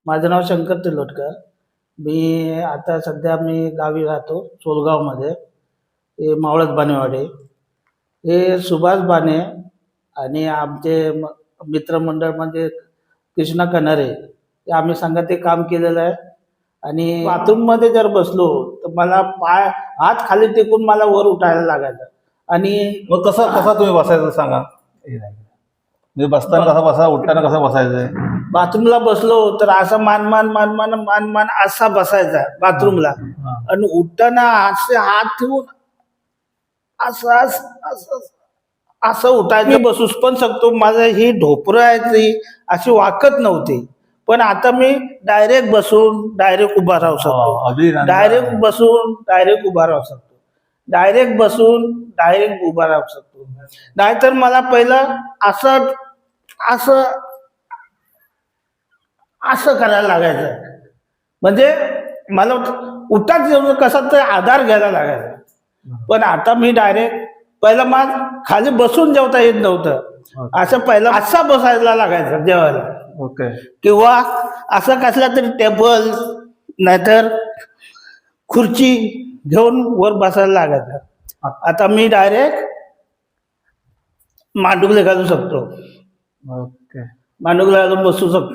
माझं नाव शंकर तिलोटकर. आता सध्या मी गावी राहतो सोलगावमध्ये. हे मावळत बानेवाडी. हे सुभाष बाने आणि आमचे मित्रमंडळ म्हणजे कृष्णा कनारे, हे आम्ही संघात ते काम केलेलं आहे. आणि बाथरूममध्ये जर बसलो तर मला हात खाली टेकून मला वर उठायला लागायचं. आणि मग कसं तुम्ही बसायचं सांगा. म्हणजे बसताना कसं बसा, उठताना कसं बसायचं? बाथरूमला बसलो तर असा मान मान मान मान मान मान असा बसायचा बाथरूमला. आणि उठताना असे हात ठेवून असं असं असं असं उठायचं. मी बसूच पण शकतो, माझं ही ढोपरं आहे ती अशी वाकत नव्हती. पण आता मी डायरेक्ट बसून डायरेक्ट उभा राहू शकतो. डायरेक्ट बसून डायरेक्ट उभा राहू शकतो. डायरेक्ट बसून डायरेक्ट उभा राहू शकतो. नाहीतर मला पहिलं असं असं असं करायला लागायचं. म्हणजे मला उठाच येऊन कसा तर आधार घ्यायला लागायचा. पण आता मी डायरेक्ट पहिला माझ खाली बसून जेवता येत नव्हतं. असं पहिला असा बसायला लागायचं जेवायला. ओके. किंवा असं कसला तरी टेबल नाहीतर खुर्ची घेऊन वर बसायला लागायचं. आता मी डायरेक्ट मांडुकले घालू शकतो. ओके. मांडुकले घालून बसू शकतो.